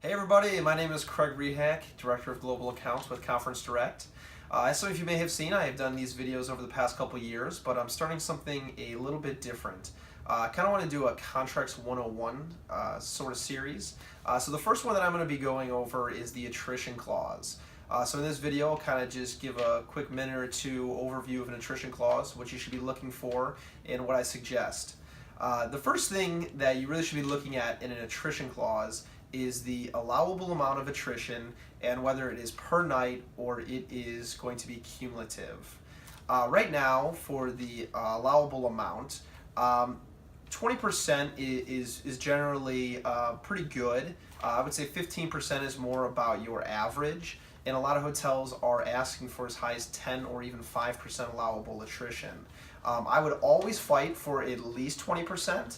Hey everybody, my name is Craig Rehak, Director of Global Accounts with Conference Direct. As some of you may have seen, I have done these videos over the past couple years, but I'm starting something a little bit different. I kind of want to do a Contracts 101 sort of series. So the first one that I'm going to be going over is the attrition clause. So in this video, I'll kind of just give a quick minute or two overview of an attrition clause, what you should be looking for, and what I suggest. The first thing that you really should be looking at in an attrition clause is the allowable amount of attrition and whether it is per night or it is going to be cumulative. Right now, for the allowable amount, 20% is generally pretty good. I would say 15% is more about your average, and a lot of hotels are asking for as high as 10 or even 5% allowable attrition. I would always fight for at least 20%.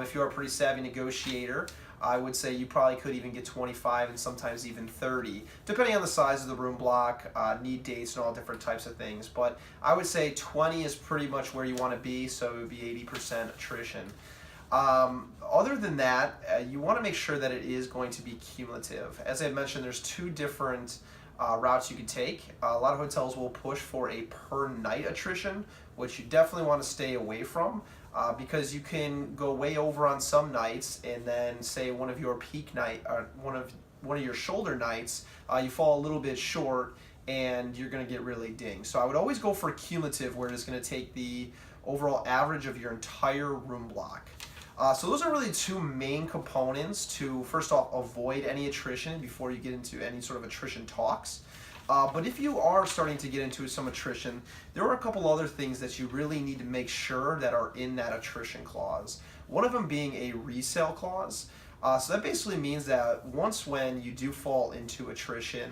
If you're a pretty savvy negotiator, I would say you probably could even get 25 and sometimes even 30, depending on the size of the room block, need dates, and all different types of things. But I would say 20 is pretty much where you want to be, so it would be 80% attrition. Other than that, you want to make sure that it is going to be cumulative. As I mentioned, there's two different routes you can take. A lot of hotels will push for a per night attrition, which you definitely want to stay away from. Because you can go way over on some nights, and then say one of your peak night or one of your shoulder nights, you fall a little bit short, and you're going to get really dinged. So I would always go for cumulative, where it's going to take the overall average of your entire room block. So those are really two main components to, first off, avoid any attrition before you get into any sort of attrition talks. But if you are starting to get into some attrition, there are a couple other things that you really need to make sure that are in that attrition clause. One of them being a resale clause. So that basically means that when you do fall into attrition,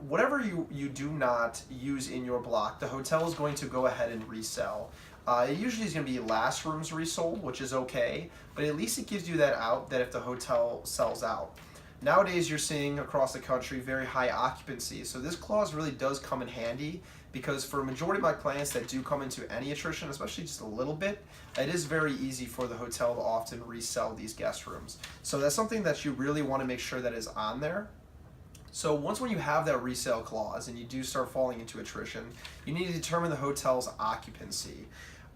whatever you do not use in your block, the hotel is going to go ahead and resell. It usually is going to be last rooms resold, which is okay, but at least it gives you that out that if the hotel sells out. Nowadays, you're seeing across the country very high occupancy, so this clause really does come in handy, because for a majority of my clients that do come into any attrition, especially just a little bit, it is very easy for the hotel to often resell these guest rooms. So that's something that you really want to make sure that is on there. So when you have that resale clause and you do start falling into attrition, you need to determine the hotel's occupancy.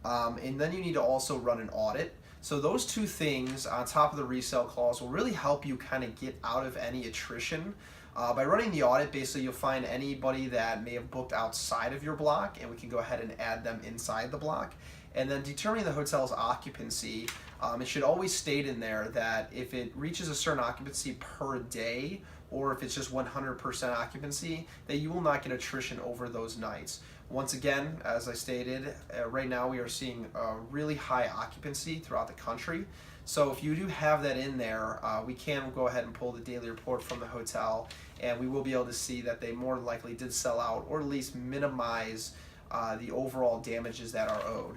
And then you need to also run an audit. So those two things on top of the resale clause will really help you kind of get out of any attrition. By running the audit, basically you'll find anybody that may have booked outside of your block, and we can go ahead and add them inside the block. And then determining the hotel's occupancy, it should always state in there that if it reaches a certain occupancy per day, or if it's just 100% occupancy, that you will not get attrition over those nights. Once again, as I stated, right now we are seeing a really high occupancy throughout the country. So if you do have that in there, we can go ahead and pull the daily report from the hotel, and we will be able to see that they more likely did sell out, or at least minimize the overall damages that are owed.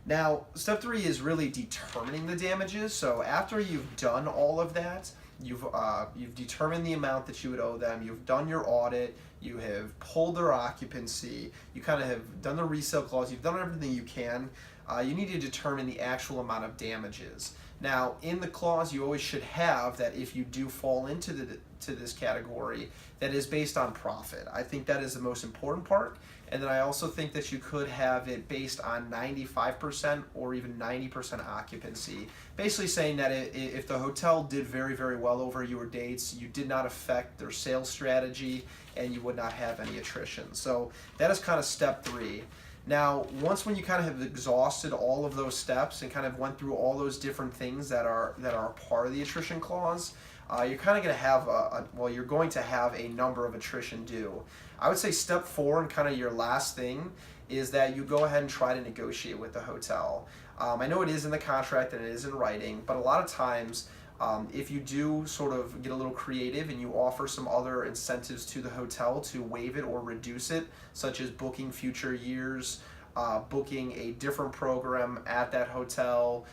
Now, step 3 is really determining the damages. So after you've done all of that, you've determined the amount that you would owe them, you've done your audit, you have pulled their occupancy, you kind of have done the resale clause, you've done everything you can, you need to determine the actual amount of damages. Now, in the clause, you always should have that if you do fall into this category, that is based on profit. I think that is the most important part. And then I also think that you could have it based on 95% or even 90% occupancy. Basically saying that if the hotel did very, very well over your dates, you did not affect their sales strategy, and you would not have any attrition. So that is kind of step 3. Now, when you kind of have exhausted all of those steps and kind of went through all those different things that are part of the attrition clause, you're kind of going to have you're going to have a number of attrition due. I would say step 4 and kind of your last thing is that you go ahead and try to negotiate with the hotel. I know it is in the contract and it is in writing, but a lot of times if you do sort of get a little creative and you offer some other incentives to the hotel to waive it or reduce it, such as booking future years, booking a different program at that hotel,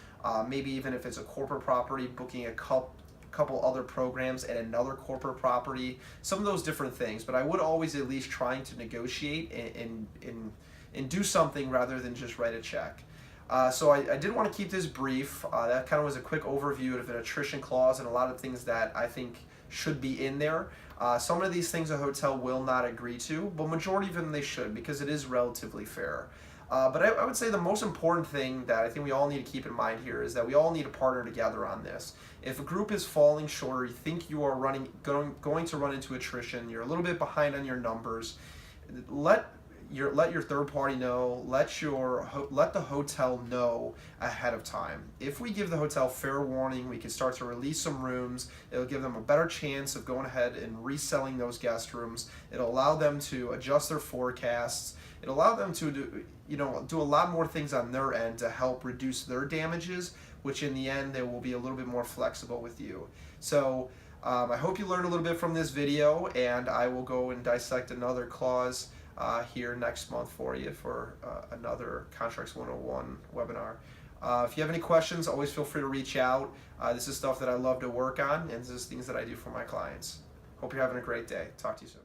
maybe even if it's a corporate property, booking a couple other programs at another corporate property, some of those different things. But I would always at least trying to negotiate and do something rather than just write a check. So I did want to keep this brief. That kind of was a quick overview of an attrition clause and a lot of things that I think should be in there. Some of these things a hotel will not agree to, but majority of them they should, because it is relatively fair. But I would say the most important thing that I think we all need to keep in mind here is that we all need to partner together on this. If a group is falling short, or you think you are going to run into attrition, you're a little bit behind on your numbers, let your third party know, let the hotel know ahead of time. If we give the hotel fair warning, we can start to release some rooms. It'll give them a better chance of going ahead and reselling those guest rooms. It'll allow them to adjust their forecasts. It'll allow them to do a lot more things on their end to help reduce their damages, which in the end they will be a little bit more flexible with you. So I hope you learned a little bit from this video, and I will go and dissect another clause here next month for you for another Contracts 101 webinar. If you have any questions, always feel free to reach out. This is stuff that I love to work on, and this is things that I do for my clients. Hope you're having a great day. Talk to you soon.